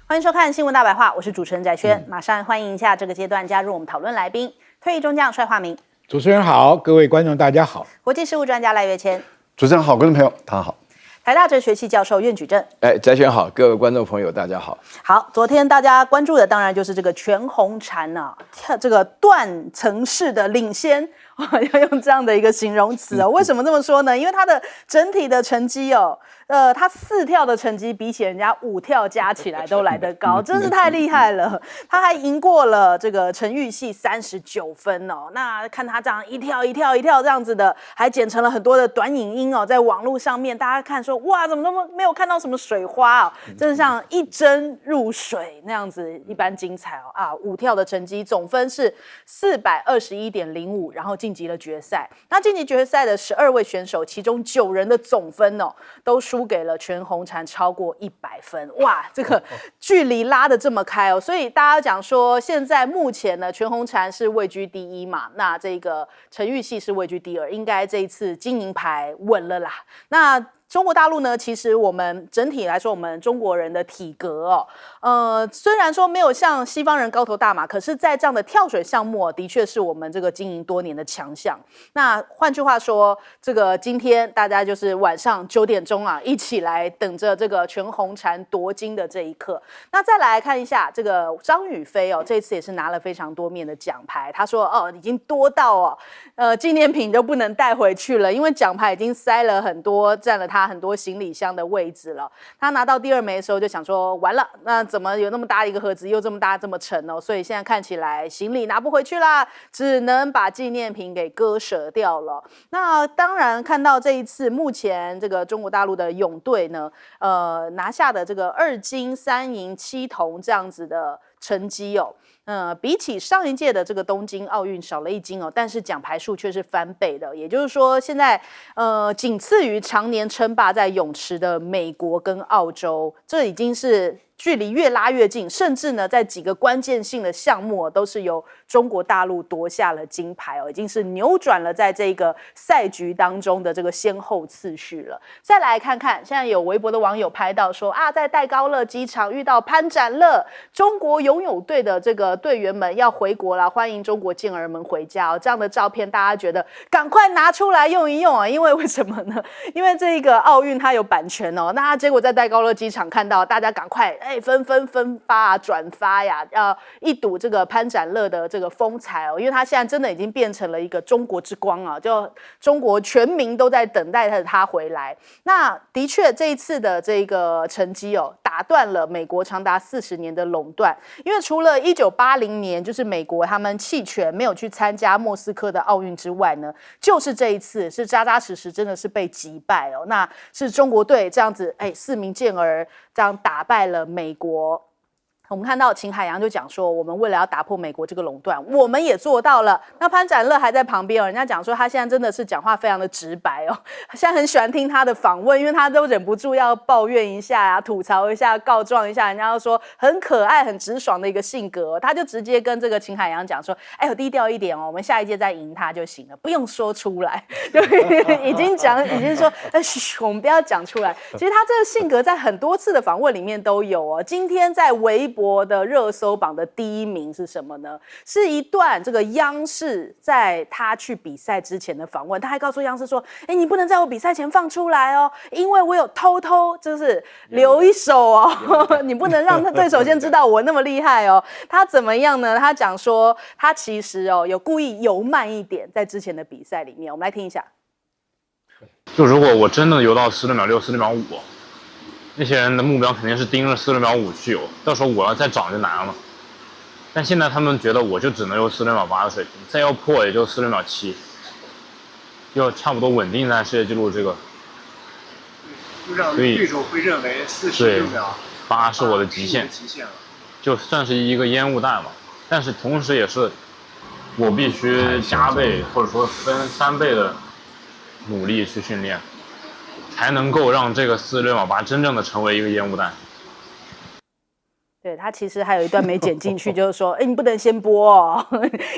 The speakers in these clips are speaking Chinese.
欢迎收看《新闻大白话》，我是主持人翟轩，马上欢迎一下这个阶段加入我们讨论来宾，退役中将帅化明。主持人好，各位观众大家好。国际事务专家赖岳谦。主持人好，观众朋友大家好。台大哲学系教授苑举正。翟轩好，各位观众朋友大家好。好，昨天大家关注的当然就是这个全红婵啊，这个断层式的领先。要用这样的一个形容词哦，为什么这么说呢？因为他的整体的成绩哦，他4跳的成绩比起人家5跳加起来都来得高，真是太厉害了。他还赢过了这个陈玉系39分哦。那看他这样一跳这样子的，还剪成了很多的短影音哦，在网络上面大家看说，哇，怎么都没有看到什么水花哦，真的像一针入水那样子一般精彩哦啊！5跳的成绩总分是421.05，然后晋级了决赛。那晋级决赛的12位选手，其中9人的总分哦，都输给了全红婵超过100分。哇，这个距离拉得这么开哦，所以大家讲说，现在目前呢，全红婵是位居第1嘛，那这个陈玉系是位居第2，应该这一次金银牌稳了啦。那中国大陆呢，其实我们整体来说，我们中国人的体格哦，虽然说没有像西方人高头大马，可是在这样的跳水项目，的确是我们这个经营多年的强项。那换句话说，这个今天大家就是晚上9点钟啊，一起来等着这个全红婵夺金的这一刻。那再来看一下这个张雨霏哦，这次也是拿了非常多面的奖牌。他说哦，已经多到纪念品都不能带回去了，因为奖牌已经塞了很多，占了他很多行李箱的位置了。他拿到第2枚的时候就想说，完了，那怎么有那么大一个盒子，又这么大这么沉哦？所以现在看起来行李拿不回去啦，只能把纪念品给割舍掉了。那当然看到这一次目前这个中国大陆的泳队呢，拿下的这个2金3银7铜这样子的成绩哦。比起上一届的这个东京奥运少了1金哦，但是奖牌数却是翻倍的，也就是说现在仅次于常年称霸在泳池的美国跟澳洲，这已经是距离越拉越近，甚至呢在几个关键性的项目都是由中国大陆夺下了金牌哦，已经是扭转了在这个赛局当中的这个先后次序了。再来看看，现在有微博的网友拍到说啊，在戴高乐机场遇到潘展乐，中国游泳队的这个队员们要回国了，欢迎中国健儿们回家哦。这样的照片大家觉得赶快拿出来用一用啊，因为为什么呢？因为这个奥运它有版权哦，那结果在戴高乐机场看到大家赶快纷发啊转发呀，要一睹这个潘展乐的这个风采哦，因为他现在真的已经变成了一个中国之光啊，就中国全民都在等待他回来。那的确这一次的这个成绩哦，打断了美国长达40年的垄断，因为除了1980年就是美国他们弃权没有去参加莫斯科的奥运之外呢，就是这一次是扎扎实实真的是被击败哦，那是中国队这样子4名健儿这样打败了美国。我们看到秦海洋就讲说，我们为了要打破美国这个垄断，我们也做到了。那潘展乐还在旁边哦，人家讲说他现在真的是讲话非常的直白哦，现在很喜欢听他的访问，因为他都忍不住要抱怨一下啊，吐槽一下，告状一下，人家要说很可爱、很直爽的一个性格哦，他就直接跟这个秦海洋讲说，哎呦低调一点哦，我们下一届再赢他就行了，不用说出来，就已经说，嘘，我们不要讲出来。其实他这个性格在很多次的访问里面都有哦。今天在微博的热搜榜的第1名是什么呢？是一段这个央视在他去比赛之前的访问，他还告诉央视说，你不能在我比赛前放出来哦，因为我有偷就是留一手哦，你不能让他对手先知道我那么厉害哦。他怎么样呢？他讲说他其实有故意游慢一点，在之前的比赛里面，我们来听一下。就如果我真的游到46秒6、46秒5，那些人的目标肯定是盯着46秒5去游，到时候我要再涨就难了。但现在他们觉得我就只能游46秒8的水平，再要破也就46秒7，就差不多稳定在世界纪录这个。让对手会认为46秒8是我的极限，就算是一个烟雾弹嘛。但是同时也是我必须加倍或者说分3倍的努力去训练，才能够让这个46秒8真正的成为一个烟雾弹。对，他其实还有一段没剪进去，就是说，你不能先播哦，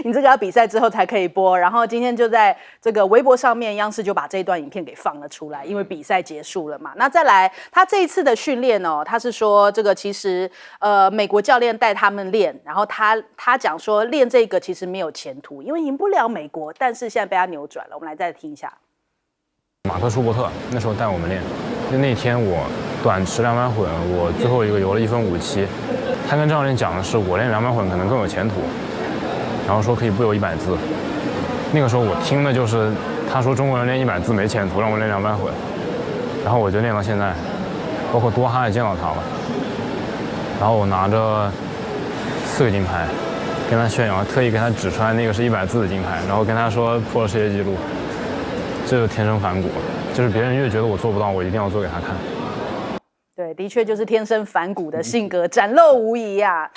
你这个要比赛之后才可以播。然后今天就在这个微博上面，央视就把这一段影片给放了出来，因为比赛结束了嘛。那再来，他这一次的训练哦，他是说这个其实美国教练带他们练，然后他讲说练这个其实没有前途，因为赢不了美国，但是现在被他扭转了。我们来再听一下。马克舒伯特那时候带我们练，就那天我短池200混，我最后一个游了1分57。他跟教练讲的是我练200混可能更有前途，然后说可以不游100字。那个时候我听的就是他说中国人练100字没前途，让我练200混，然后我就练到现在，包括多哈也见到他了，然后我拿着4个金牌跟他炫耀，特意给他指出来那个是100字的金牌，然后跟他说破了世界纪录。这就是天生反骨，就是别人越觉得我做不到，我一定要做给他看。对，的确就是天生反骨的性格，展露无遗啊。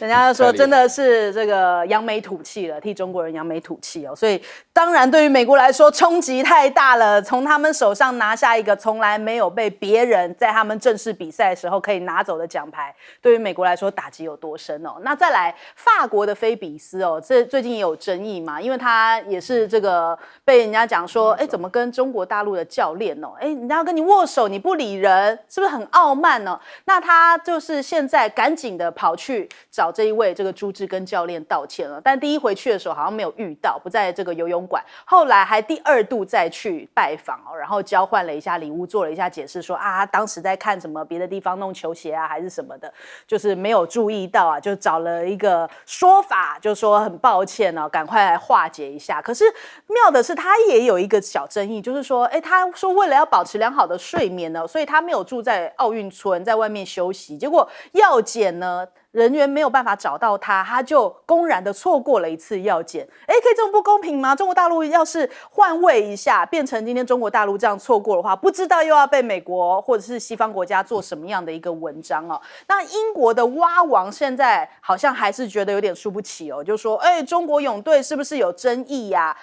人家说真的是这个扬眉吐气了，替中国人扬眉吐气哦。所以当然对于美国来说冲击太大了，从他们手上拿下一个从来没有被别人在他们正式比赛的时候可以拿走的奖牌，对于美国来说打击有多深哦。那再来法国的菲比斯哦，这最近也有争议嘛，因为他也是这个被人家讲说，怎么跟中国大陆的教练哦，人家要跟你握手你不理人。是不是很傲慢呢？那他就是现在赶紧的跑去找这一位这个朱志根教练道歉了，但第一回去的时候好像没有遇到，不在这个游泳馆，后来还第2度再去拜访哦，然后交换了一下礼物，做了一下解释说当时在看什么别的地方弄球鞋啊还是什么的，就是没有注意到啊，就找了一个说法，就说很抱歉哦，赶快来化解一下。可是妙的是他也有一个小争议，就是说他说为了要保持良好的睡眠呢，所以他没有住在奥运村，在外面休息，结果药检呢人员没有办法找到他，他就公然的错过了一次药检。可以这么不公平吗？中国大陆要是换位一下，变成今天中国大陆这样错过的话，不知道又要被美国或者是西方国家做什么样的一个文章哦。那英国的蛙王现在好像还是觉得有点输不起哦，就说中国泳队是不是有争议呀？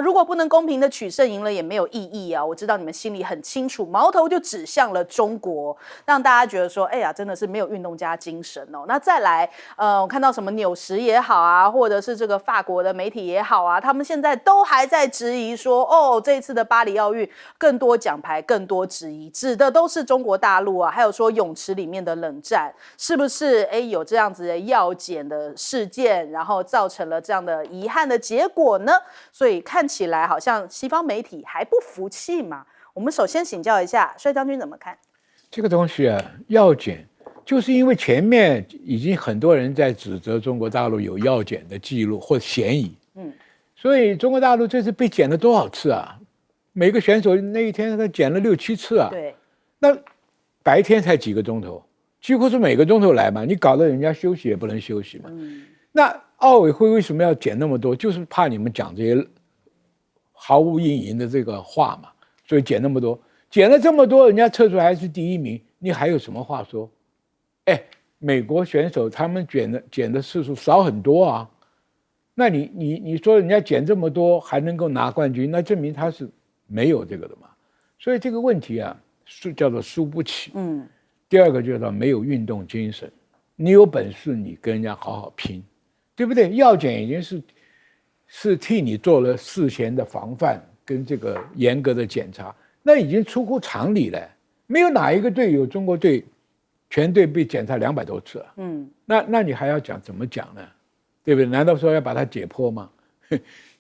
如果不能公平的取胜，赢了也没有意义啊。我知道你们心里很清楚，矛头就指向了中国，让大家觉得说，真的是没有运动家精神哦。那再来，我看到什么纽时也好啊，或者是这个法国的媒体也好啊，他们现在都还在质疑说，这一次的巴黎奥运更多奖牌，更多质疑，指的都是中国大陆啊，还有说泳池里面的冷战，是不是有这样子的药检的事件，然后造成了这样的遗憾的结果呢？所以看起来好像西方媒体还不服气嘛。我们首先请教一下帅将军怎么看这个东西啊？药检就是因为前面已经很多人在指责中国大陆有药检的记录或嫌疑，所以中国大陆这次被检了多少次啊？每个选手那一天他检了6、7次啊。对，那白天才几个钟头，几乎是每个钟头来嘛，你搞得人家休息也不能休息嘛。那奥委会为什么要检那么多？就是怕你们讲这些毫无意义的这个话嘛，所以检那么多，检了这么多，人家测出来还是第1名，你还有什么话说？美国选手他们检的次数少很多啊，那你说人家检这么多还能够拿冠军，那证明他是没有这个的嘛。所以这个问题啊，叫做输不起。第二个就叫做没有运动精神。你有本事你跟人家好好拼，对不对？药检已经是替你做了事前的防范跟这个严格的检查，那已经出乎常理了。没有哪一个队有中国队全队被检查200多次了。那你还要讲怎么讲呢？对不对？难道说要把它解剖吗？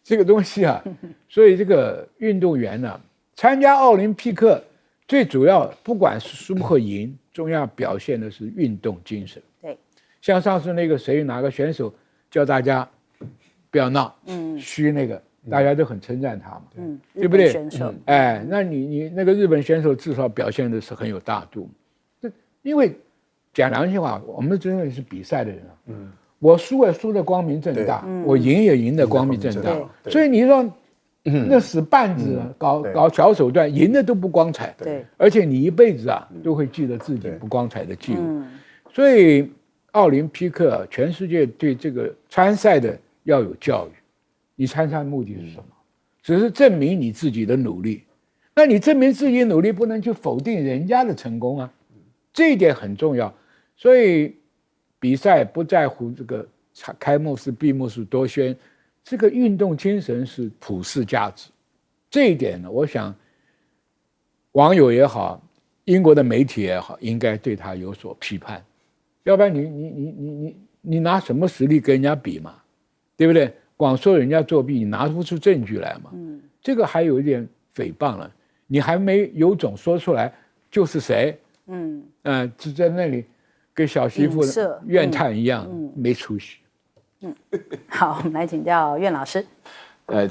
这个东西啊，所以这个运动员呢，参加奥林匹克最主要不管是输或赢，重要表现的是运动精神。对，像上次那个哪个选手叫大家不要闹，虚那个，大家都很称赞他嘛，对不对？选手，那你那个日本选手至少表现的是很有大度，因为讲良心话，我们真的是比赛的人啊，我输也输得光明正大，我赢也赢得光明正大，所以你说那死绊子搞小手段，赢的都不光彩，对，而且你一辈子啊都会记得自己不光彩的记录，所以奥林匹克全世界对这个参赛的要有教育，你参赛目的是什么？只是证明你自己的努力，那你证明自己的努力不能去否定人家的成功啊，这一点很重要。所以比赛不在乎这个开幕式、闭幕式多宣，这个运动精神是普世价值。这一点呢，我想网友也好，英国的媒体也好，应该对他有所批判。要不然你拿什么实力跟人家比嘛？对不对？光说人家作弊，你拿不出证据来嘛？这个还有一点诽谤了，你还没有种说出来就是谁？就在那里跟小媳妇怨叹一样，没出息。好，我们来请教苑老师。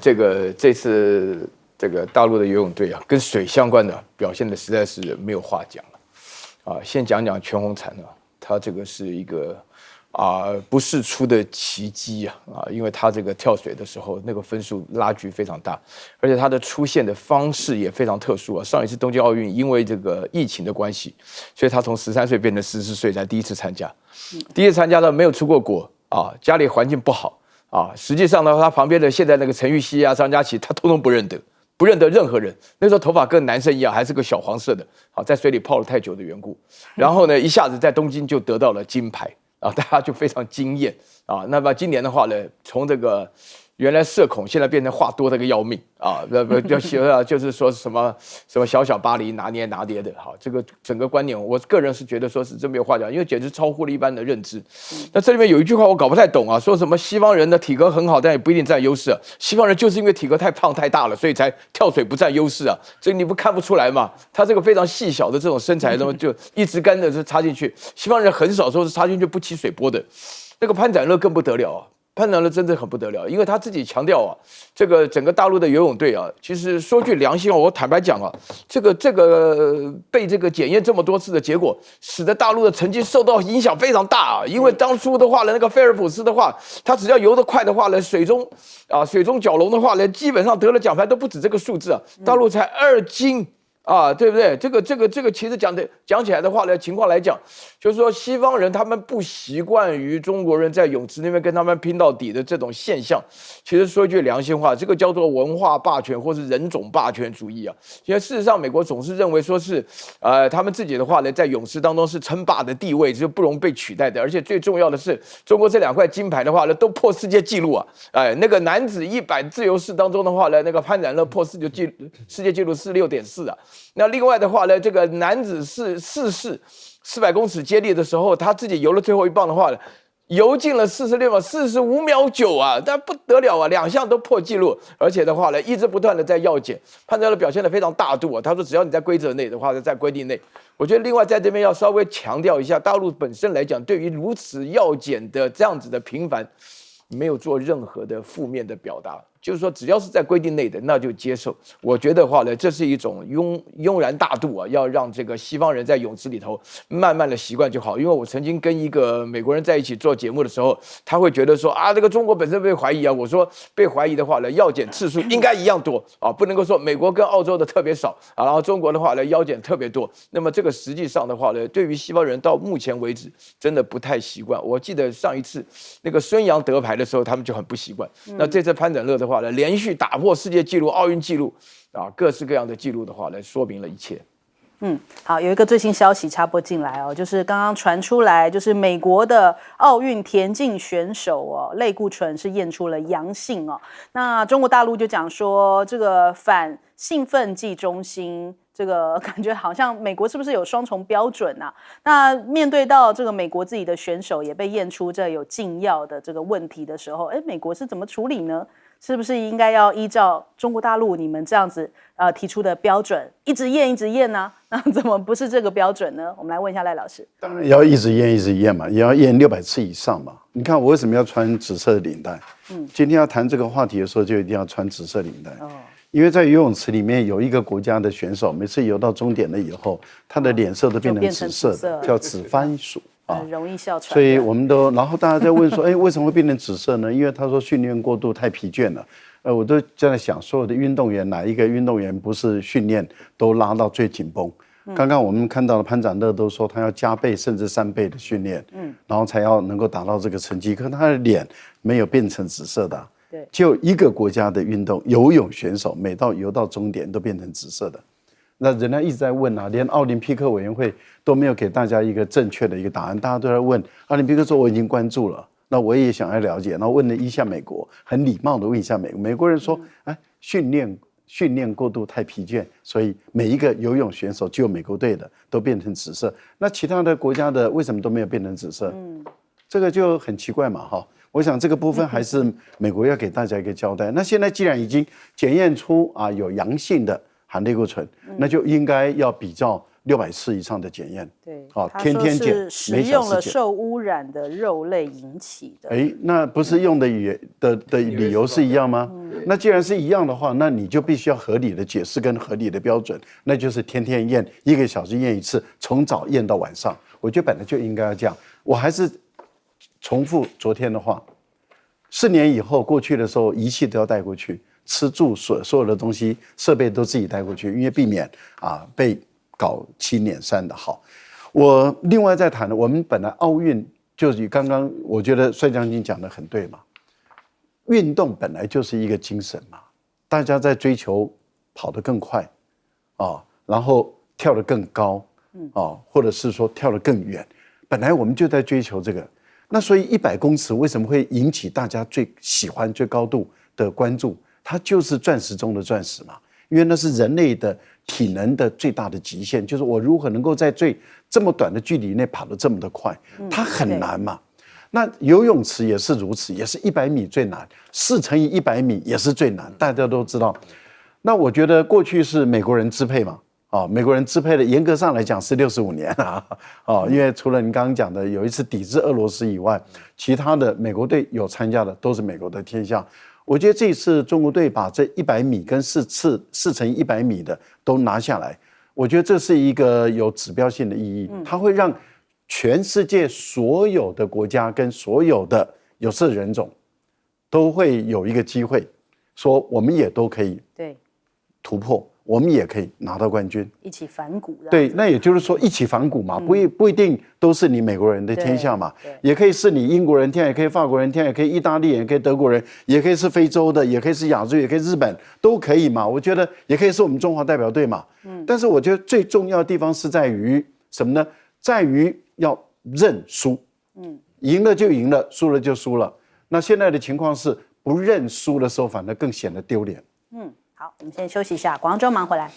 这次这个大陆的游泳队啊，跟水相关的表现的实在是没有话讲了。先讲讲全红婵啊，他这个是一个不世出的奇迹啊，因为他这个跳水的时候那个分数拉距非常大，而且他的出现的方式也非常特殊啊。上一次东京奥运因为这个疫情的关系，所以他从13岁变成14岁才第一次参加，第一次参加的没有出过国家里环境不好实际上呢，他旁边的现在那个陈芋汐张家琪，他通通不认得。不认得任何人，那时候头发跟男生一样，还是个小黄色的，在水里泡了太久的缘故，然后呢，一下子在东京就得到了金牌大家就非常惊艳那么今年的话呢，从这个原来社恐，现在变成话多的个要命就是说什么小巴黎拿捏的这个整个观念，我个人是觉得说是真没有话讲，因为简直超乎了一般的认知。那这里面有一句话我搞不太懂说什么西方人的体格很好，但也不一定占优势西方人就是因为体格太胖太大了，所以才跳水不占优势这你不看不出来嘛？他这个非常细小的这种身材，那么就一直干的就插进去，西方人很少说是插进去不起水波的。那个潘展乐更不得了潘展乐真的很不得了，因为他自己强调这个整个大陆的游泳队其实说句良心话，我坦白讲这个被这个检验这么多次的结果，使得大陆的成绩受到影响非常大因为当初的话呢，那个菲尔普斯的话，他只要游得快的话呢，水中蛟龙的话呢，基本上得了奖牌都不止这个数字大陆才2金。对不对？这个其实讲起来的话呢，情况来讲，就是说西方人他们不习惯于中国人在泳池那边跟他们拼到底的这种现象。其实说一句良心话，这个叫做文化霸权或是人种霸权主义因为事实上，美国总是认为说是他们自己的话呢，在泳池当中是称霸的地位，就不容被取代的。而且最重要的是，中国这2块金牌的话呢，都破世界纪录那个男子100自由式当中的话呢，那个潘展乐破世界纪录46.4那另外的话呢，这个男子4式400公尺接力的时候，他自己游了最后一棒的话呢，游进了45秒9但不得了2项都破纪录，而且的话呢，一直不断的在药检，潘展乐表现得非常大度他说只要你在规则内的话，在规定内，我觉得另外在这边要稍微强调一下，大陆本身来讲，对于如此药检的这样子的频繁，没有做任何的负面的表达。就是说，只要是在规定内的，那就接受。我觉得话呢，这是一种庸然大度要让这个西方人在泳池里头慢慢的习惯就好。因为我曾经跟一个美国人在一起做节目的时候，他会觉得说这个中国本身被怀疑我说被怀疑的话呢，药检次数应该一样多不能够说美国跟澳洲的特别少然后中国的话呢，药检特别多。那么这个实际上的话呢，对于西方人到目前为止真的不太习惯。我记得上一次那个孙杨得牌的时候，他们就很不习惯。那这次潘展乐的话呢，连续打破世界纪录、奥运纪录各式各样的纪录的话呢，说明了一切。好，有一个最新消息插播进来就是刚刚传出来，就是美国的奥运田径选手类固醇是验出了阳性那中国大陆就讲说，这个反兴奋剂中心。这个感觉好像美国是不是有双重标准那面对到这个美国自己的选手也被验出这有禁药的这个问题的时候，美国是怎么处理呢？是不是应该要依照中国大陆你们这样子提出的标准，一直验呢？那怎么不是这个标准呢？我们来问一下赖老师。当然要一直验嘛，也要验600次以上嘛。你看我为什么要穿紫色的领带？今天要谈这个话题的时候，就一定要穿紫色领带。因为在游泳池里面有一个国家的选手，每次游到终点了以后，他的脸色都变成紫色的，叫紫番薯很容易哮喘。所以我们然后大家在问说，为什么会变成紫色呢？因为他说训练过度太疲倦了。我都在想，所有的运动员哪一个运动员不是训练都拉到最紧绷？刚刚我们看到了潘展乐都说他要加倍甚至3倍的训练，然后才要能够达到这个成绩，可他的脸没有变成紫色的。就一个国家的运动游泳选手，每到游到终点都变成紫色的。那人家一直在问啊，连奥林匹克委员会都没有给大家一个正确的一个答案，大家都在问。奥林匹克说我已经关注了，那我也想要了解，然后问了一下美国，很礼貌的问一下美国，美国人说，哎，训练过度太疲倦，所以每一个游泳选手，只有美国队的都变成紫色，那其他的国家的为什么都没有变成紫色？这个就很奇怪嘛，哈。我想这个部分还是美国要给大家一个交代。那现在既然已经检验出有阳性的含类固醇，那就应该要比照600次以上的检验。对，天天检，食用了受污染的肉类引起的。那不是用的理由是一样吗？那既然是一样的话，那你就必须要合理的解释跟合理的标准，那就是天天验，1个小时验一次，从早验到晚上。我觉得本来就应该要这样。我还是重复昨天的话，4年以后过去的时候，仪器都要带过去，吃住所有的东西设备都自己带过去，因为避免被搞7捻3的。好，我另外再谈的，我们本来奥运就是刚刚我觉得帅将军讲的很对嘛，运动本来就是一个精神嘛，大家在追求跑得更快然后跳得更高或者是说跳得更远，本来我们就在追求这个。那所以100公尺为什么会引起大家最喜欢、最高度的关注？它就是钻石中的钻石嘛，因为那是人类的体能的最大的极限，就是我如何能够在这么短的距离内跑得这么的快，它很难嘛。那游泳池也是如此，也是100米最难，4乘以100米也是最难，大家都知道。那我觉得过去是美国人支配嘛。美国人支配的，严格上来讲是65年因为除了你刚刚讲的有一次抵制俄罗斯以外，其他的美国队有参加的都是美国的天下。我觉得这次中国队把这100米跟4乘以100米的都拿下来，我觉得这是一个有指标性的意义，它会让全世界所有的国家跟所有的有色人种都会有一个机会，说我们也都可以突破。我们也可以拿到冠军，一起反骨。对，那也就是说一起反骨嘛，不一定都是你美国人的天下嘛，也可以是你英国人天下，也可以法国人天下，也可以意大利人，也可以德国人，也可以是非洲的，也可以是亚洲，也可以日本，都可以嘛。我觉得也可以是我们中华代表队嘛。但是我觉得最重要的地方是在于什么呢？在于要认输。赢了就赢了，输了就输了。那现在的情况是不认输的时候，反而更显得丢脸。好，我们先休息一下，广州忙回来。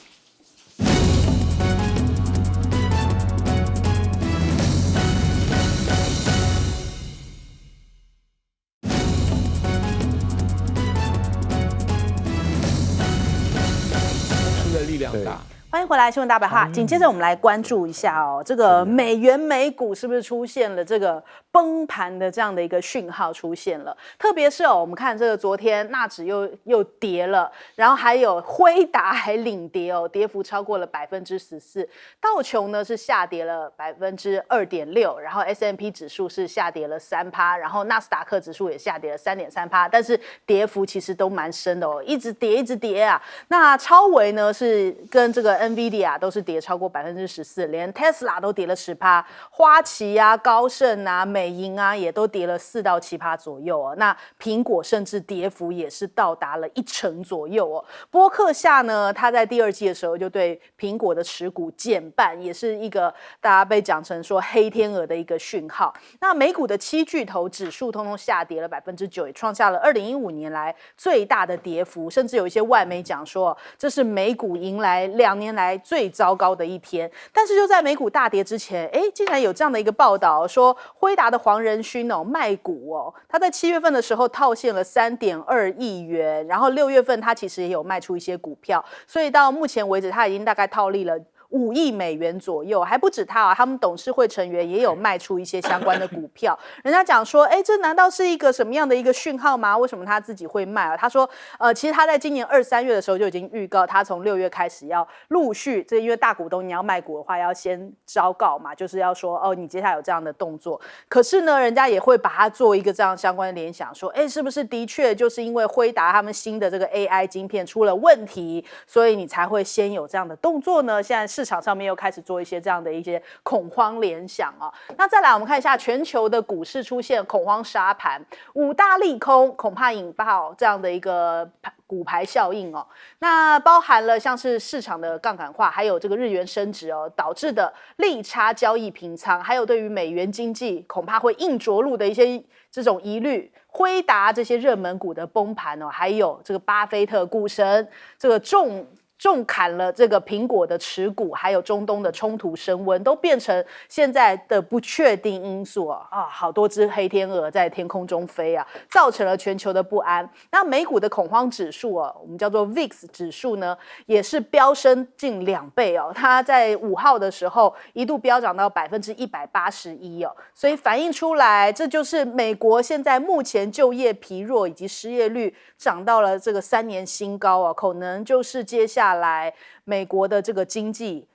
吃的力量大。欢迎回来，新闻大白话。紧接着我们来关注一下这个美元美股是不是出现了这个崩盘的这样的一个讯号出现了？特别是我们看这个昨天纳指又跌了，然后还有辉达还领跌跌幅超过了14%。道琼呢是下跌了2.6%，然后 S&P 指数是下跌了3%，然后纳斯达克指数也下跌了3.3%，但是跌幅其实都蛮深的一直跌啊。那超微呢是跟这个NVIDIA 都是跌超过14%，连 Tesla 都跌了10%，花旗高盛美银也都跌了4到7%左右那苹果甚至跌幅也是到达了1%左右波克夏呢，他在第2季的时候就对苹果的持股减半，也是一个大家被讲成说黑天鹅的一个讯号。那美股的7巨头指数通通下跌了9%，也创下了2015年来最大的跌幅，甚至有一些外媒讲说这是美股迎来2年来最糟糕的一天。但是就在美股大跌之前，竟然有这样的一个报道说，辉达的黄仁勋卖股他在7月份的时候套现了3.2亿元，然后6月份他其实也有卖出一些股票，所以到目前为止他已经大概套利了5亿美元左右，还不止他他们董事会成员也有卖出一些相关的股票。人家讲说，这难道是一个什么样的一个讯号吗？为什么他自己会卖他说，其实他在今年2、3月的时候就已经预告，他从6月开始要陆续，因为大股东你要卖股的话，要先昭告嘛，就是要说你接下来有这样的动作。可是呢，人家也会把它做一个这样相关的联想，说，是不是的确就是因为辉达他们新的这个 AI 晶片出了问题，所以你才会先有这样的动作呢？现在市场上面又开始做一些这样的一些恐慌联想啊。那再来我们看一下全球的股市出现恐慌杀盘，5大利空恐怕引爆这样的一个骨牌效应哦。那包含了像是市场的杠杆化，还有这个日元升值哦导致的利差交易平仓，还有对于美元经济恐怕会硬着陆的一些这种疑虑，辉达这些热门股的崩盘哦，还有这个巴菲特股神这个重砍了这个苹果的持股，还有中东的冲突升温，都变成现在的不确定因素啊！好多只黑天鹅在天空中飞啊，造成了全球的不安。那美股的恐慌指数啊，我们叫做 VIX 指数呢，也是飙升近2倍哦。它在5号的时候一度飙涨到181%哦，所以反映出来，这就是美国现在目前就业疲弱以及失业率涨到了这个3年新高啊，可能就是接下来美国的这个经济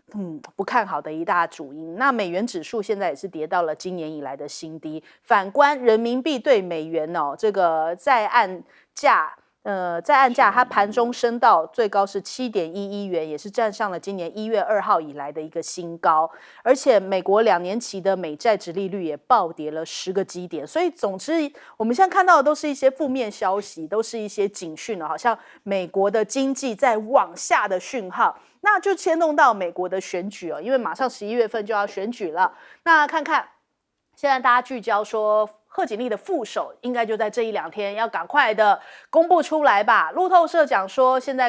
不看好的一大主因。那美元指数现在也是跌到了今年以来的新低。反观人民币对美元哦，这个在岸价它盘中升到最高是7.11元，也是站上了今年1月2号以来的一个新高。而且美国2年期的美债殖利率也暴跌了10个基点。所以总之我们现在看到的都是一些负面消息，都是一些警讯了，好像美国的经济在往下的讯号。那就牵动到美国的选举哦，因为马上11月份就要选举了。那看看现在大家聚焦说贺锦丽的副手应该就在这1、2天要赶快的公布出来吧。路透社讲说，现在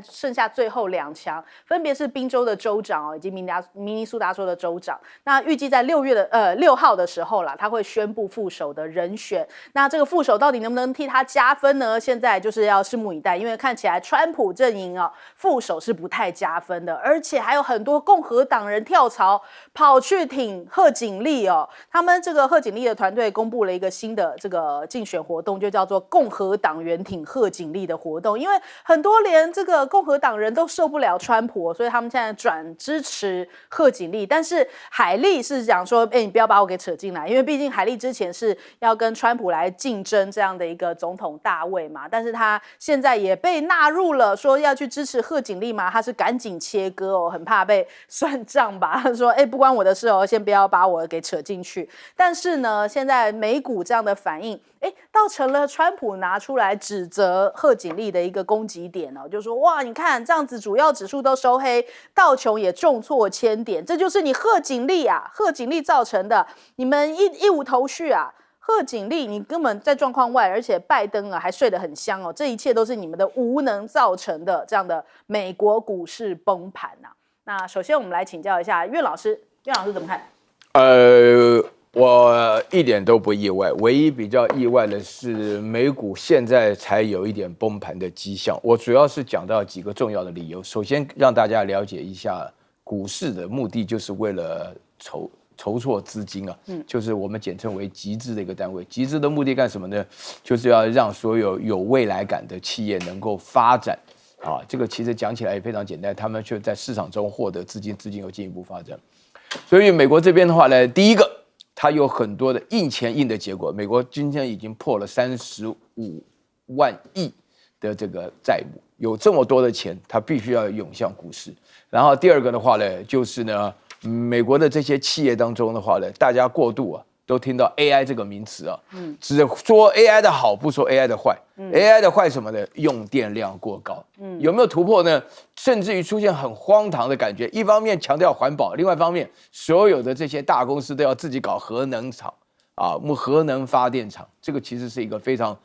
剩下最后2强，分别是宾州的州长以及明尼苏达州的州长。那预计在6号的时候啦，他会宣布副手的人选。那这个副手到底能不能替他加分呢？现在就是要拭目以待，因为看起来川普阵营副手是不太加分的，而且还有很多共和党人跳槽跑去挺贺锦丽哦。他们这个贺锦丽的团队公布了一个新的这个竞选活动，就叫做共和党员挺贺锦丽的活动。因为很多连这个共和党人都受不了川普，所以他们现在转支持贺锦丽。但是海莉是讲说，你不要把我给扯进来，因为毕竟海莉之前是要跟川普来竞争这样的一个总统大位嘛。但是他现在也被纳入了，说要去支持贺锦丽嘛，他是赶紧切割哦，很怕被算账吧。他说，不关我的事哦，先不要把我给扯进去。但是呢，现在美股这样的反应，倒成了川普拿出来指责贺锦丽的一个攻击点哦，就说哇，你看这样子主要指数都收黑，道琼也重挫1000点，这就是你贺锦丽造成的，你们一无头绪啊。贺锦丽，你根本在状况外，而且拜登还睡得很香哦，这一切都是你们的无能造成的，这样的美国股市崩盘啊。那首先我们来请教一下岳老师怎么看？我一点都不意外，唯一比较意外的是美股现在才有一点崩盘的迹象。我主要是讲到几个重要的理由。首先让大家了解一下，股市的目的就是为了筹措资金啊，就是我们简称为集资的一个单位。集资的目的干什么呢？就是要让所有有未来感的企业能够发展啊。这个其实讲起来也非常简单，他们就在市场中获得资金，资金又进一步发展。所以美国这边的话呢，第一个，它有很多的印钱印的结果。美国今天已经破了35万亿的这个债务，有这么多的钱，它必须要涌向股市。然后第二个的话呢，就是呢，美国的这些企业当中的话呢，大家过度都听到 AI 这个名词啊，只说 AI 的好，不说 AI 的坏。AI 的坏什么呢？用电量过高。有没有突破呢？甚至于出现很荒唐的感觉。一方面强调环保，另外一方面，所有的这些大公司都要自己搞核能厂核能发电厂。这个其实是一个非常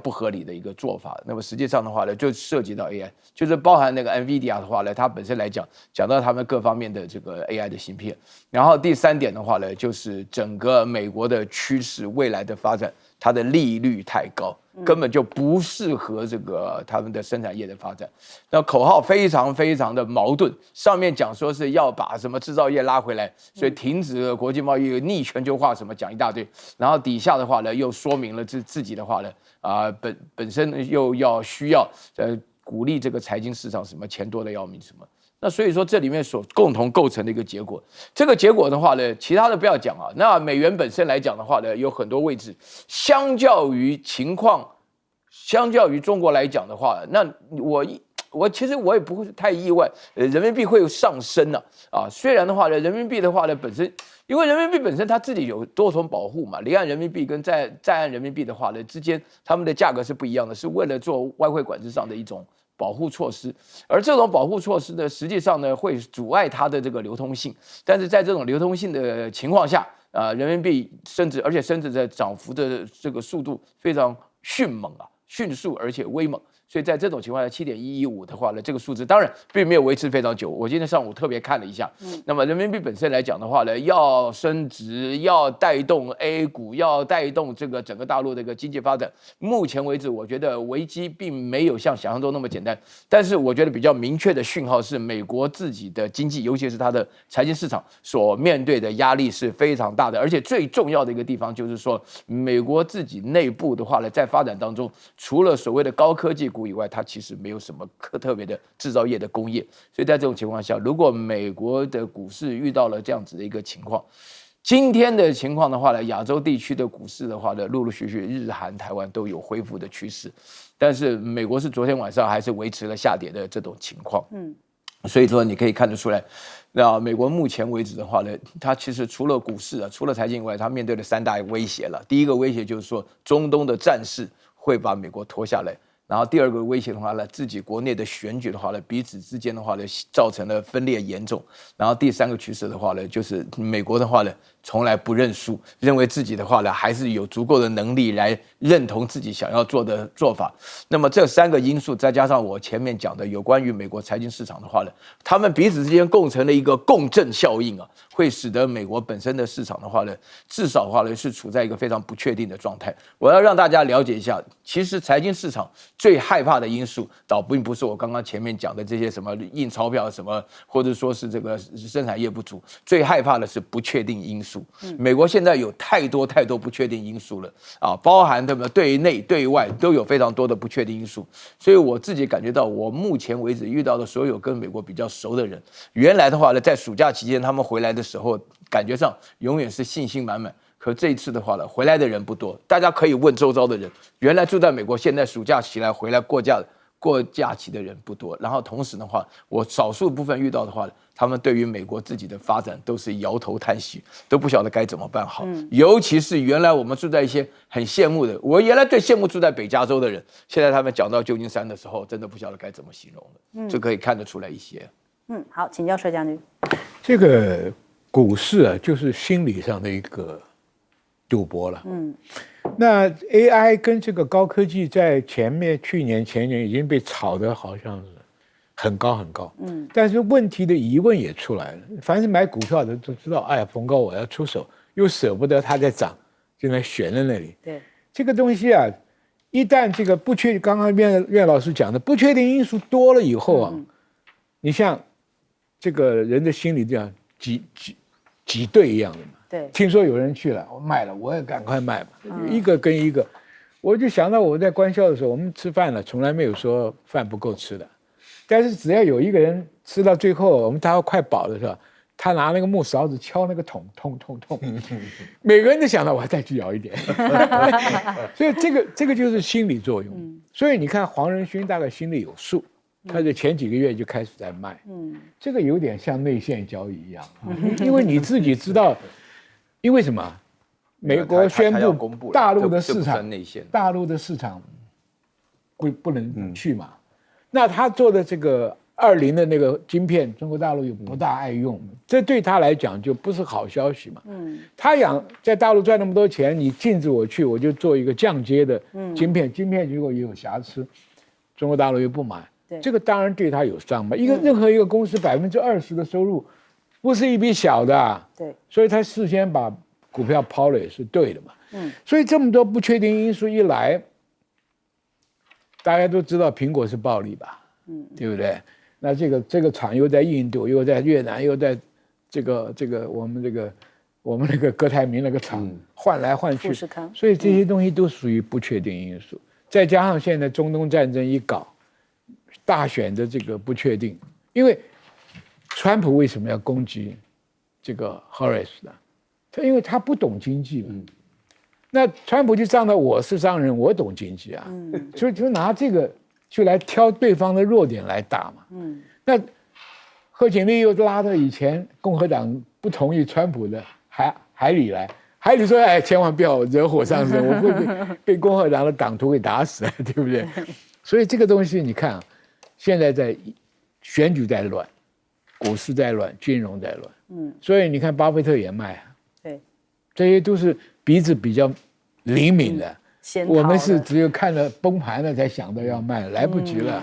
不合理的一个做法。那么实际上的话呢，就涉及到 AI， 就是包含那个 NVIDIA 的话呢，它本身来讲到他们各方面的这个 AI 的芯片。然后第3点的话呢，就是整个美国的趋势未来的发展，它的利率太高，根本就不适合这个他们的生产业的发展。那口号非常的矛盾，上面讲说是要把什么制造业拉回来，所以停止了国际贸易，逆全球化什么讲一大堆，然后底下的话呢又说明了自己的话呢本身又需要鼓励这个财经市场什么钱多的要命什么。那所以说这里面所共同构成的一个结果，这个结果的话呢，其他的不要讲那美元本身来讲的话呢，有很多位置，相较于中国来讲的话，那其实我也不会太意外，人民币会上升呢。虽然的话呢，人民币的话呢本身，因为人民币本身它自己有多重保护嘛，离岸人民币跟在岸人民币的话呢之间，它们的价格是不一样的，是为了做外汇管制上的一种保护措施。而这种保护措施呢，实际上呢会阻碍它的这个流通性，但是在这种流通性的情况下，人民币甚至在涨幅的这个速度非常迅速而且威猛。所以在这种情况下，7.115的话呢，这个数字当然并没有维持非常久。我今天上午特别看了一下，那么人民币本身来讲的话呢，要升值，要带动 A 股，要带动这个整个大陆的一个经济发展。目前为止，我觉得危机并没有像想象中那么简单。但是我觉得比较明确的讯号是，美国自己的经济，尤其是它的财经市场所面对的压力是非常大的。而且最重要的一个地方就是说，美国自己内部的话呢，在发展当中，除了所谓的高科技股以外，它其实没有什么特别的制造业的工业，所以在这种情况下，如果美国的股市遇到了这样子的一个情况，今天的情况的话呢，亚洲地区的股市的话呢，陆陆续续日韩台湾都有恢复的趋势，但是美国是昨天晚上还是维持了下跌的这种情况，所以说你可以看得出来，那美国目前为止的话呢，它其实除了股市除了财经以外，它面对了3大威胁了。第一个威胁就是说，中东的战事会把美国拖下来。然后第二个威胁的话呢，自己国内的选举的话呢，彼此之间的话呢，造成了分裂严重。然后第3个趋势的话呢，就是美国的话呢，从来不认输，认为自己的话呢，还是有足够的能力来认同自己想要做的做法。那么这3个因素，再加上我前面讲的有关于美国财经市场的话呢，他们彼此之间构成了一个共振效应会使得美国本身的市场的话呢，至少的话呢是处在一个非常不确定的状态。我要让大家了解一下，其实财经市场最害怕的因素，倒并不是我刚刚前面讲的这些什么印钞票什么，或者说是这个生产业不足，最害怕的是不确定因素。美国现在有太多不确定因素了包含对内对外都有非常多的不确定因素。所以我自己感觉到，我目前为止遇到的所有跟美国比较熟的人，原来的话呢，在暑假期间他们回来的时候，感觉上永远是信心满满。可这一次的话呢，回来的人不多，大家可以问周遭的人，原来住在美国，现在暑假期来回来过假期的人不多。然后同时的话，我少数部分遇到的话，他们对于美国自己的发展都是摇头叹息，都不晓得该怎么办好。尤其是原来我们住在一些很羡慕的，我原来最羡慕住在北加州的人，现在他们讲到旧金山的时候，真的不晓得该怎么形容了。这可以看得出来一些。好，请教帅将军。这个股市就是心理上的一个赌博了。那 AI 跟这个高科技在去年前年已经被炒得好像是很高很高。但是问题的疑问也出来了，凡是买股票的都知道，哎呀，逢高我要出手，又舍不得它在涨，就在悬在那里。对，这个东西一旦这个刚刚苑老师讲的不确定因素多了以后你像这个人的心理这样挤兑一样的嘛。对，听说有人去了，我卖了，我也赶快卖吧，一个跟一个。我就想到我在官校的时候，我们吃饭了，从来没有说饭不够吃的，但是只要有一个人吃到最后，我们大家快饱了是吧？他拿那个木勺子敲那个桶，痛，每个人都想到我再去舀一点，所以这个就是心理作用。所以你看黄仁勋大概心里有数。他就前几个月就开始在卖，这个有点像内线交易一样，因为你自己知道，因为什么？美国宣布大陆的市场不能去嘛，那他做的这个20的那个晶片，中国大陆又不大爱用，这对他来讲就不是好消息嘛。他在大陆赚那么多钱，你禁止我去，我就做一个降阶的晶片，晶片如果也有瑕疵，中国大陆又不买。这个当然对他有伤嘛。任何一个公司20%的收入，不是一笔小的。对，所以他事先把股票抛了也是对的嘛。所以这么多不确定因素一来，大家都知道苹果是暴利吧？对不对？那这个厂又在印度，又在越南，又在这个我们那个歌泰明那个厂换来换去，所以这些东西都属于不确定因素。再加上现在中东战争一搞。大选的这个不确定，因为川普为什么要攻击这个 Harris 呢？因为他不懂经济嘛。那川普就仗着我是商人，我懂经济啊，所以就拿这个就来挑对方的弱点来打嘛。那贺锦丽又拉到以前共和党不同意川普的海里来，海里说：“哎，千万不要惹火上身，我会被共和党的党徒给打死，对不对？”所以这个东西你看啊，现在在选举在乱，股市在乱，金融在乱。所以你看巴菲特也卖啊，对，这些都是鼻子比较灵敏的。我们是只有看了崩盘了才想到要卖，来不及了。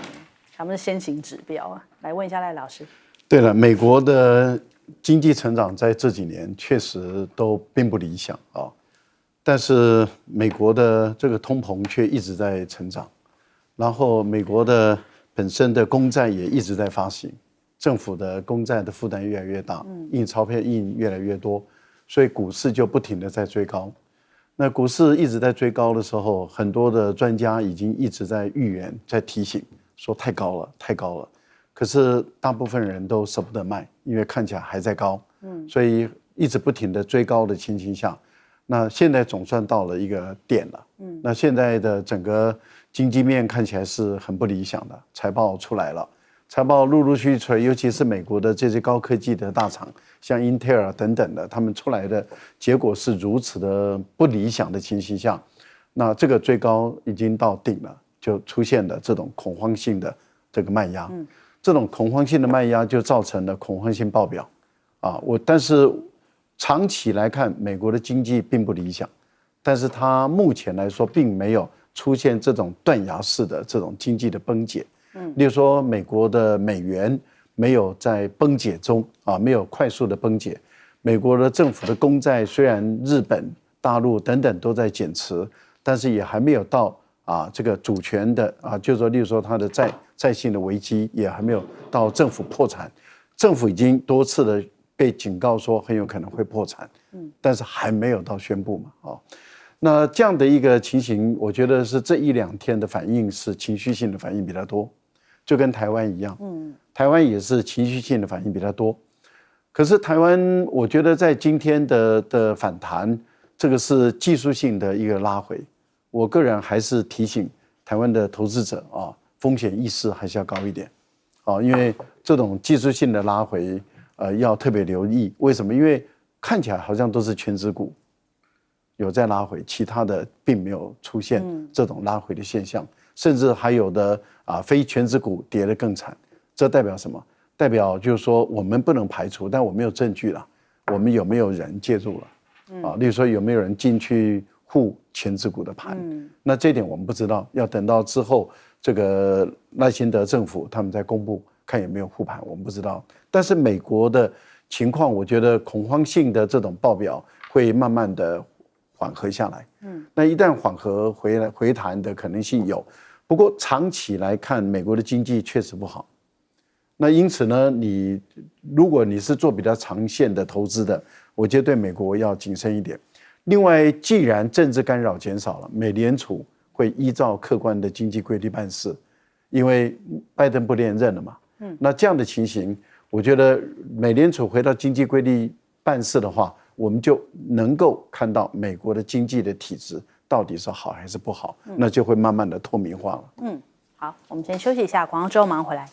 他们是先行指标啊。来问一下赖老师。对了，美国的经济成长在这几年确实都并不理想啊，但是美国的这个通膨却一直在成长，然后美国的本身的公债也一直在发行，政府的公债的负担越来越大，印钞票印越来越多，所以股市就不停的在追高。那股市一直在追高的时候，很多的专家已经一直在预言、在提醒，说太高了，太高了。可是大部分人都舍不得卖，因为看起来还在高，所以一直不停的追高的情形下，那现在总算到了一个点了，那现在的整个经济面看起来是很不理想的，财报出来了，财报陆陆续续出来，尤其是美国的这些高科技的大厂，像英特尔等等的，他们出来的结果是如此的不理想的情形下，那这个追高已经到顶了，就出现了这种恐慌性的这个卖压。这种恐慌性的卖压就造成了恐慌性爆表，但是长期来看，美国的经济并不理想，但是它目前来说并没有出现这种断崖式的这种经济的崩解。例如说，美国的美元没有在崩解中没有快速的崩解。美国的政府的公债虽然日本、大陆等等都在减持，但是也还没有到这个主权的就是说，例如说它的债信的危机也还没有到政府破产，政府已经多次的被警告说很有可能会破产，但是还没有到宣布嘛，那这样的一个情形，我觉得是这一两天的反应是情绪性的反应比较多，就跟台湾一样，台湾也是情绪性的反应比较多，可是台湾我觉得在今天的反弹，这个是技术性的一个拉回，我个人还是提醒台湾的投资者风险意识还是要高一点，因为这种技术性的拉回，要特别留意。为什么？因为看起来好像都是全指股有在拉回，其他的并没有出现这种拉回的现象，甚至还有的非全指股跌得更惨。这代表什么？代表就是说我们不能排除，但我没有证据了，我们有没有人介入了？例如说有没有人进去护全指股的盘？那这点我们不知道，要等到之后这个赖清德政府他们在公布，看有没有护盘，我们不知道。但是美国的情况，我觉得恐慌性的这种报表会慢慢的缓和下来。那一旦缓和回弹的可能性有，不过长期来看，美国的经济确实不好。那因此呢，如果你是做比较长线的投资的，我觉得对美国要谨慎一点。另外，既然政治干扰减少了，美联储会依照客观的经济规律办事，因为拜登不连任了嘛。那这样的情形，我觉得美联储回到经济规律办事的话，我们就能够看到美国的经济的体质到底是好还是不好，那就会慢慢的透明化了。好，我们先休息一下，广告之后马上回来。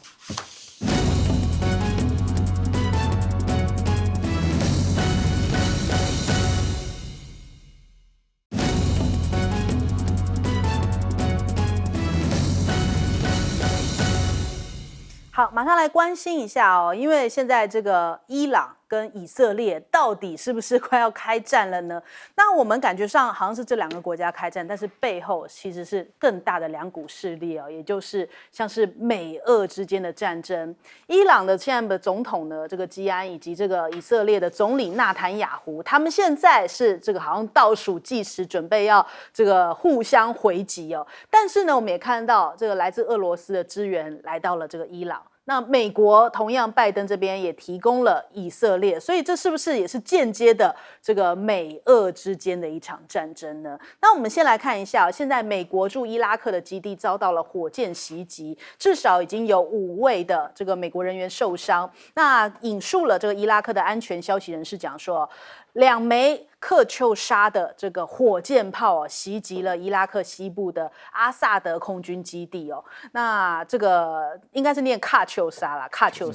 好，马上来关心一下哦，因为现在这个伊朗跟以色列到底是不是快要开战了呢？那我们感觉上好像是这两个国家开战，但是背后其实是更大的两股势力哦，也就是像是美俄之间的战争。伊朗的现在的总统呢，这个基安以及这个以色列的总理纳坦雅胡，他们现在是这个好像倒数计时，准备要这个互相回击哦。但是呢，我们也看到这个来自俄罗斯的支援来到了这个伊朗。那美国同样，拜登这边也提供了以色列，所以这是不是也是间接的这个美俄之间的一场战争呢？那我们先来看一下，现在美国驻伊拉克的基地遭到了火箭袭击，至少已经有5位的这个美国人员受伤。那引述了这个伊拉克的安全消息人士讲说，2枚克秋莎的这个火箭炮袭击了伊拉克西部的阿萨德空军基地哦。那这个应该是念喀秋莎啦，喀秋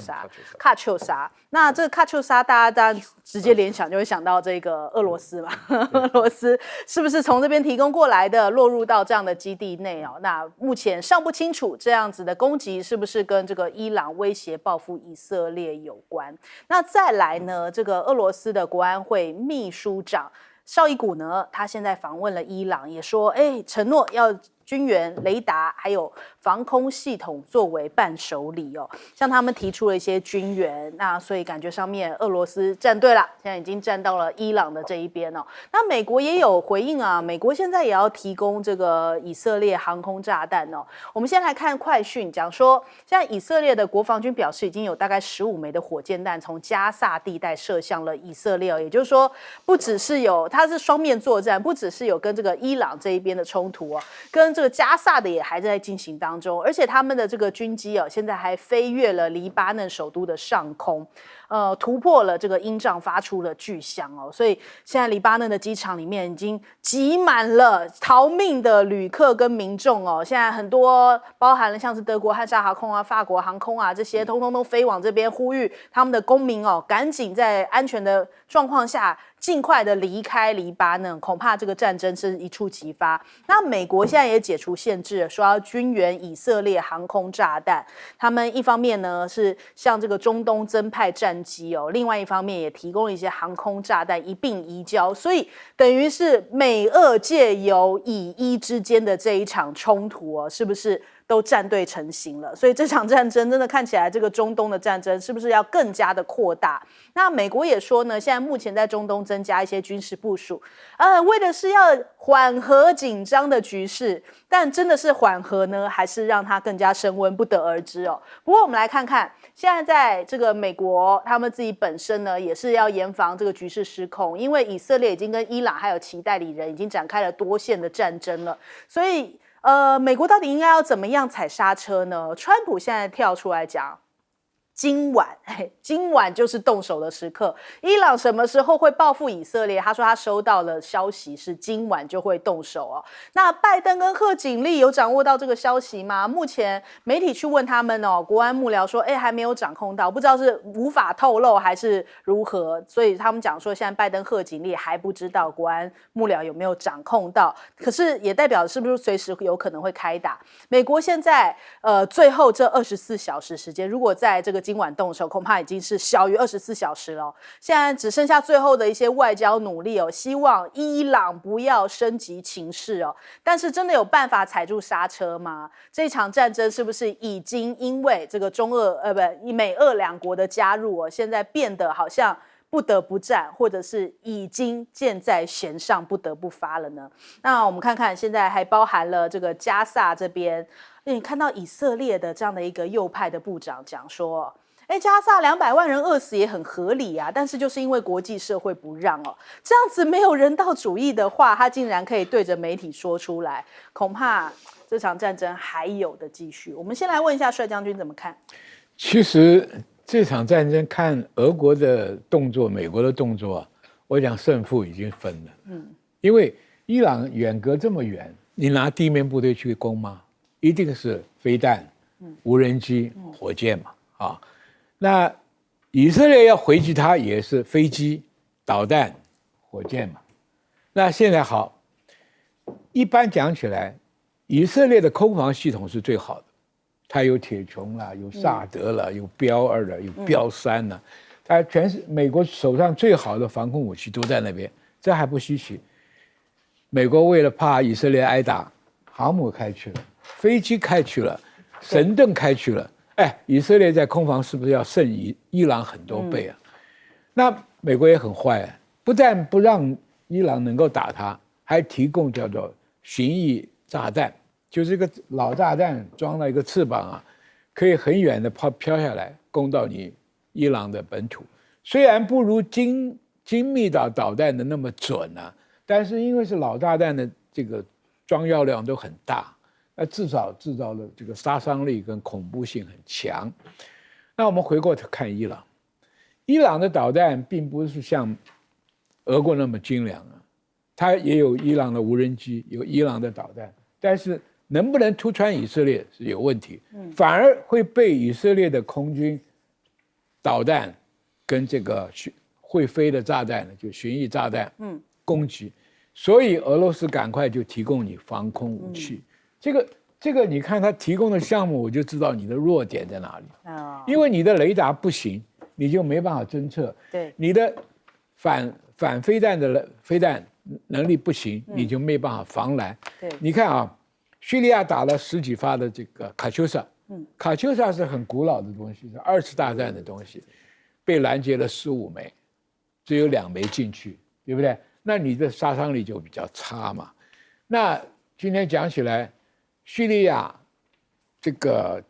莎。那这个喀秋莎，大家当然直接联想就会想到这个俄罗斯嘛，俄罗斯是不是从这边提供过来的，落入到这样的基地内哦？那目前尚不清楚这样子的攻击是不是跟这个伊朗威胁报复以色列有关。那再来呢，这个俄罗斯的国安会秘书长绍伊古呢，他现在访问了伊朗，也说，承诺要军援、雷达还有防空系统作为伴手礼哦，向他们提出了一些军援，那所以感觉上面俄罗斯站队了，现在已经站到了伊朗的这一边哦。那美国也有回应啊，美国现在也要提供这个以色列航空炸弹哦。我们先来看快讯，讲说现在以色列的国防军表示，已经有大概15枚的火箭弹从加萨地带射向了以色列哦，也就是说，不只是有它是双面作战，不只是有跟这个伊朗这一边的冲突哦，跟这个加萨的也还在进行当中，而且他们的这个军机哦，现在还飞越了黎巴嫩首都的上空，突破了这个鹰帐，发出了巨响哦，所以现在黎巴嫩的机场里面已经挤满了逃命的旅客跟民众哦，现在很多包含了像是德国汉莎航空啊、法国航空啊这些，通通都飞往这边，呼吁他们的公民哦，赶紧在安全的状况下尽快的离开黎巴嫩，恐怕这个战争是一触即发。那美国现在也解除限制，说要军援以色列航空炸弹。他们一方面呢是向这个中东增派战机哦，另外一方面也提供了一些航空炸弹一并移交，所以等于是美俄借由以伊之间的这一场冲突哦，是不是都站队成型了？所以这场战争真的看起来，这个中东的战争是不是要更加的扩大？那美国也说呢，现在目前在中东增加一些军事部署，为的是要缓和紧张的局势，但真的是缓和呢，还是让它更加升温，不得而知哦。不过我们来看看，现在在这个美国，他们自己本身呢，也是要严防这个局势失控，因为以色列已经跟伊朗还有其代理人已经展开了多线的战争了，所以美国到底应该要怎么样踩刹车呢？川普现在跳出来讲，今晚就是动手的时刻。伊朗什么时候会报复以色列？他说他收到了消息，是今晚就会动手哦。那拜登跟贺锦丽有掌握到这个消息吗？目前媒体去问他们哦，国安幕僚说，还没有掌控到，不知道是无法透露还是如何。所以他们讲说，现在拜登、贺锦丽还不知道国安幕僚有没有掌控到，可是也代表是不是随时有可能会开打？美国现在最后这24小时时间，如果在这个今晚动手，恐怕已经是小于24小时了。现在只剩下最后的一些外交努力哦，希望伊朗不要升级情势哦。但是真的有办法踩住刹车吗？这场战争是不是已经因为这个美俄两国的加入哦，现在变得好像不得不战，或者是已经箭在弦上不得不发了呢？那我们看看，现在还包含了这个加萨这边，你看到以色列的这样的一个右派的部长讲说，加萨200万人饿死也很合理啊，但是就是因为国际社会不让哦，这样子没有人道主义的话，他竟然可以对着媒体说出来，恐怕这场战争还有的继续。我们先来问一下帅将军怎么看？其实这场战争看俄国的动作、美国的动作，我讲胜负已经分了。因为伊朗远隔这么远，你拿地面部队去攻吗？一定是飞弹、无人机、火箭嘛，啊。那以色列要回击它也是飞机、导弹、火箭嘛。那现在好，一般讲起来，以色列的空防系统是最好的，它有铁穹啦，有萨德啦，有标2啦，有标3啦，它全是美国手上最好的防空武器都在那边，这还不稀奇。美国为了怕以色列挨打，航母开去了，飞机开去了，神盾开去了。以色列在空防是不是要胜伊朗很多倍啊？那美国也很坏啊，不但不让伊朗能够打它，还提供叫做巡弋炸弹，就是一个老炸弹装了一个翅膀啊，可以很远的飘下来攻到你伊朗的本土。虽然不如精密的导弹的那么准啊，但是因为是老炸弹的这个装药量都很大。至少制造了这个杀伤力跟恐怖性很强。那我们回过头看伊朗，伊朗的导弹并不是像俄国那么精良啊，它也有伊朗的无人机，有伊朗的导弹，但是能不能突穿以色列是有问题，反而会被以色列的空军导弹跟这个会飞的炸弹，就巡弋炸弹，攻击，所以俄罗斯赶快就提供你防空武器。这个你看他提供的项目，我就知道你的弱点在哪里。因为你的雷达不行，你就没办法侦测。对，你的反飞弹的飞弹能力不行，你就没办法防拦。对，你看啊，叙利亚打了10几发的这个卡秋莎，卡秋莎是很古老的东西，是2次大战的东西，被拦截了15枚，只有2枚进去，对不对？那你的杀伤力就比较差嘛。那今天讲起来，叙利亚这个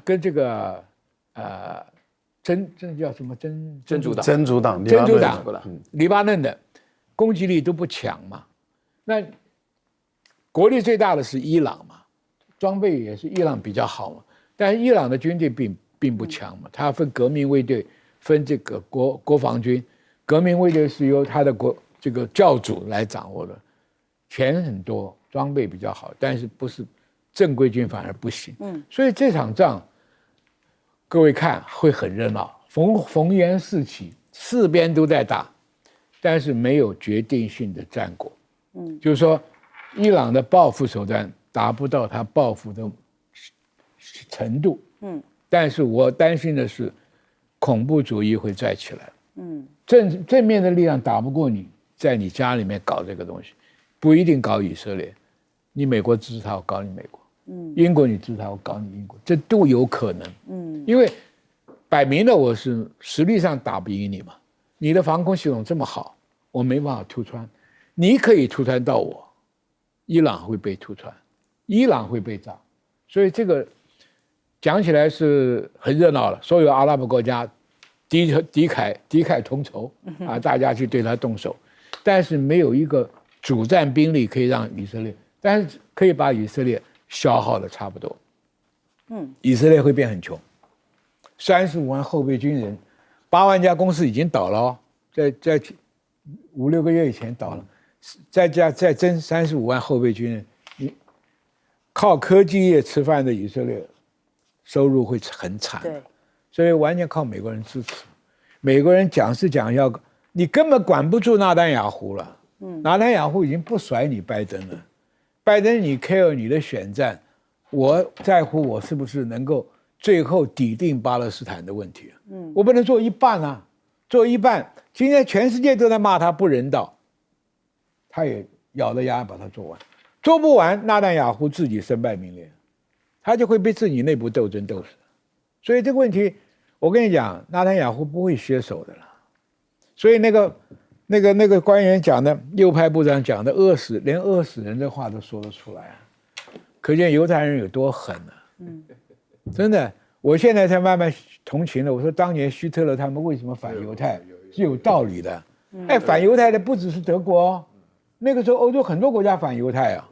跟这个叫什么真主党，真主党，黎巴嫩的攻击力都不强嘛。那国力最大的是伊朗嘛，装备也是伊朗比较好嘛。但是伊朗的军队并不强嘛，它分革命卫队，分这个国防军，革命卫队是由他的这个教主来掌握的，钱很多，装备比较好，但是不是正规军反而不行。所以这场仗，各位看会很热闹，烽烟四起，4边都在打，但是没有决定性的战果。就是说，伊朗的报复手段达不到他报复的程度。但是我担心的是，恐怖主义会再起来。正面的力量打不过你，在你家里面搞这个东西，不一定搞以色列，你美国支持他，我搞你美国；英国你支持他，我搞你英国，这都有可能。因为摆明了我是实力上打不赢你嘛，你的防空系统这么好，我没办法突穿，你可以突穿到我，伊朗会被突穿，伊朗会被炸，所以这个讲起来是很热闹了，所有阿拉伯国家敌忾同仇啊，大家去对他动手，但是没有一个主战兵力可以让以色列，但是可以把以色列消耗的差不多。以色列会变很穷，35万后备军人，8万家公司已经倒了哦，在5-6个月以前倒了，再增35万后备军人，你靠科技业吃饭的以色列收入会很惨。对。所以完全靠美国人支持，美国人讲是讲要，你根本管不住纳丹雅胡了。纳丹雅胡已经不甩你拜登了，拜登你 care 你的选战，我在乎我是不是能够最后抵定巴勒斯坦的问题。我不能做一半啊，做一半，今天全世界都在骂他不人道，他也咬着牙把它做完，做不完，纳丹雅胡自己身败名裂，他就会被自己内部斗争斗死。所以这个问题，我跟你讲，纳坦雅胡不会歇手的了。所以那个官员讲的，右派部长讲的，连饿死人的话都说得出来啊，可见犹太人有多狠啊！真的，我现在才慢慢同情了。我说当年希特勒他们为什么反犹太是有道理的。反犹太的不只是德国哦，那个时候欧洲很多国家反犹太啊。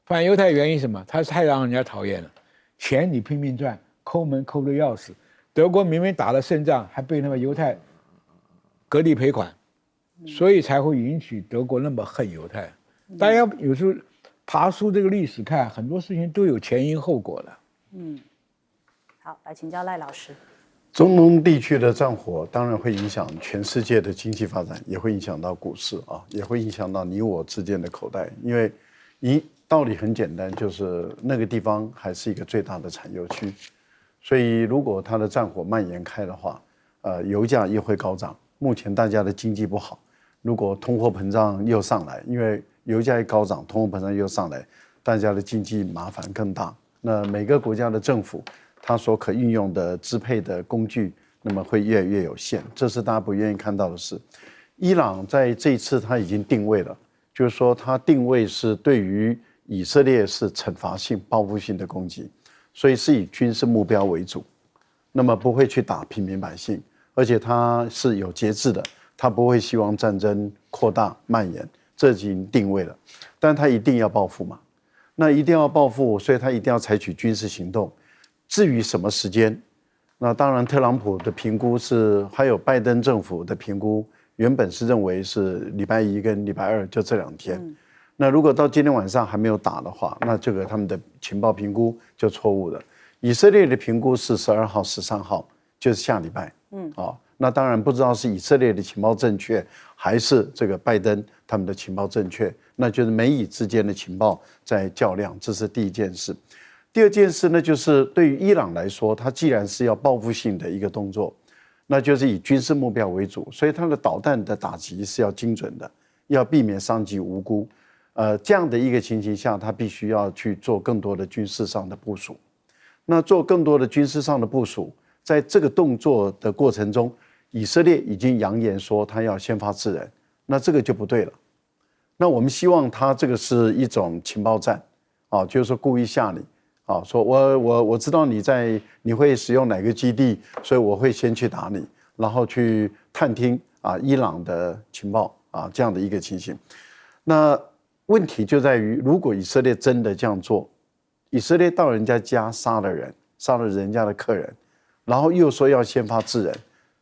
反犹太原因什么？他太让人家讨厌了，钱你拼命赚。抠门抠得要死，德国明明打了胜仗，还被那个犹太割地赔款，所以才会引起德国那么恨犹太。大家有时候爬出这个历史看，很多事情都有前因后果的。好，来请教赖老师。中东地区的战火当然会影响全世界的经济发展，也会影响到股市啊，也会影响到你我之间的口袋。因为道理很简单，就是那个地方还是一个最大的产油区。所以，如果它的战火蔓延开的话，油价又会高涨。目前大家的经济不好，如果通货膨胀又上来，因为油价一高涨，通货膨胀又上来，大家的经济麻烦更大。那每个国家的政府，它所可运用的支配的工具，那么会越来越有限，这是大家不愿意看到的事。伊朗在这一次它已经定位了，就是说它定位是对于以色列是惩罚性、报复性的攻击。所以是以军事目标为主，那么不会去打平民百姓，而且他是有节制的，他不会希望战争扩大蔓延，这已经定位了。但他一定要报复嘛，那一定要报复，所以他一定要采取军事行动。至于什么时间，那当然特朗普的评估是，还有拜登政府的评估，原本是认为是礼拜1跟礼拜2就这2天。那如果到今天晚上还没有打的话，那这个他们的情报评估就错误了。以色列的评估是12号、13号，就是下礼拜。那当然不知道是以色列的情报正确，还是这个拜登他们的情报正确，那就是美以之间的情报在较量，这是第一件事。第二件事呢，就是对于伊朗来说，它既然是要报复性的一个动作，那就是以军事目标为主，所以它的导弹的打击是要精准的，要避免伤及无辜。这样的一个情形下，它必须要去做更多的军事上的部署。那做更多的军事上的部署，在这个动作的过程中，以色列已经扬言说他要先发制人，那这个就不对了。那我们希望他这个是一种情报战，就是说故意吓你，说我知道你会使用哪个基地，所以我会先去打你，然后去探听伊朗的情报这样的一个情形。那问题就在于，如果以色列真的这样做，以色列到人家家杀了人，杀了人家的客人，然后又说要先发制人，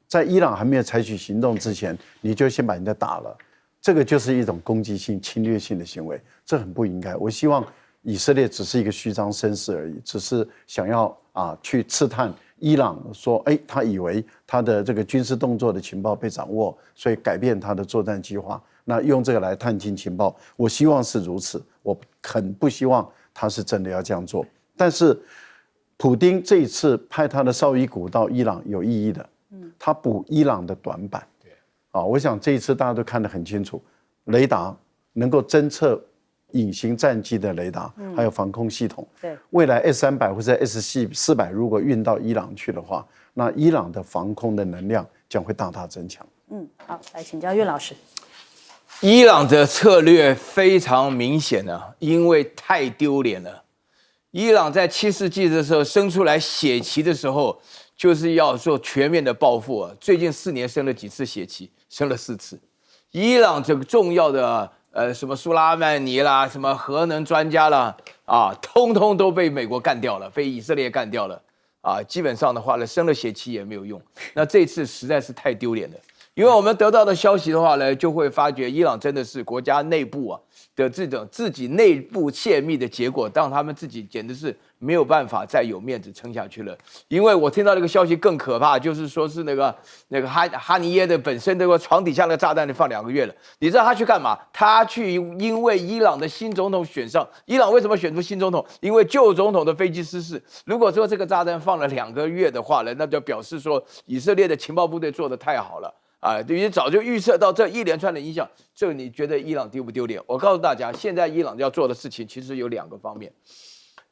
在伊朗还没有采取行动之前，你就先把人家打了，这个就是一种攻击性、侵略性的行为，这很不应该。我希望以色列只是一个虚张声势而已，只是想要去刺探伊朗，说他以为他的这个军事动作的情报被掌握，所以改变他的作战计划，那用这个来探听情报。我希望是如此，我很不希望他是真的要这样做。但是普丁这一次派他的绍伊古到伊朗有意义的，他补伊朗的短板。我想这一次大家都看得很清楚，雷达能够侦测隐形战机的雷达，还有防空系统。对，未来S300或者S400如果运到伊朗去的话，那伊朗的防空的能量将会大大增强。好，来请教岳老师。伊朗的策略非常明显啊，因为太丢脸了。伊朗在7世纪的时候生出来血旗的时候，就是要做全面的报复啊。最近4年生了几次血旗？生了4次。伊朗这个重要的什么苏拉曼尼啦，什么核能专家啦，通通都被美国干掉了，被以色列干掉了基本上的话呢，生了血旗也没有用。那这次实在是太丢脸了。因为我们得到的消息的话呢，就会发觉伊朗真的是国家内部的这种自己内部泄密的结果，让他们自己简直是没有办法再有面子撑下去了。因为我听到这个消息更可怕，就是说是那个哈尼耶的本身这个床底下的炸弹放2个月了。你知道他去干嘛？他去因为伊朗的新总统选上，伊朗为什么选出新总统？因为旧总统的飞机失事。如果说这个炸弹放了2个月的话呢，那就表示说以色列的情报部队做得太好了。对于早就预测到这一连串的影响，这你觉得伊朗丢不丢脸？我告诉大家，现在伊朗要做的事情其实有2个方面，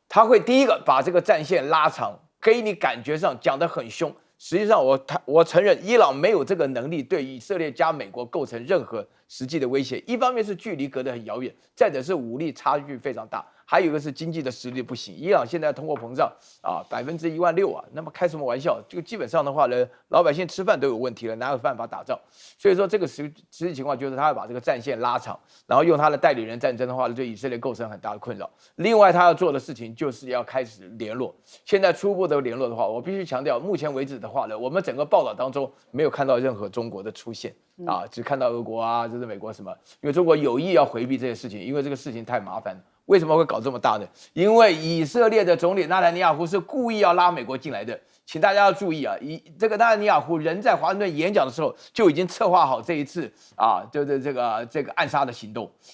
他会第一个把这个战线拉长，给你感觉上讲得很凶，实际上我承认伊朗没有这个能力对以色列加美国构成任何实际的威胁。一方面是距离隔得很遥远，再者是武力差距非常大，还有一个是经济的实力不行。伊朗现在通货膨胀16000%那么开什么玩笑？就基本上的话呢，老百姓吃饭都有问题了，哪有办法打仗？所以说这个实际情况就是他要把这个战线拉长，然后用他的代理人战争的话呢，对以色列构成很大的困扰。另外他要做的事情就是要开始联络。现在初步的联络的话，我必须强调，目前为止的话呢，我们整个报道当中没有看到任何中国的出现只看到俄国就是美国什么，因为中国有意要回避这些事情，因为这个事情太麻烦了。为什么会搞这么大呢？因为以色列的总理纳坦尼亚胡是故意要拉美国进来的，请大家要注意这个纳坦尼亚胡人在华盛顿演讲的时候就已经策划好这一次这个暗杀的行动。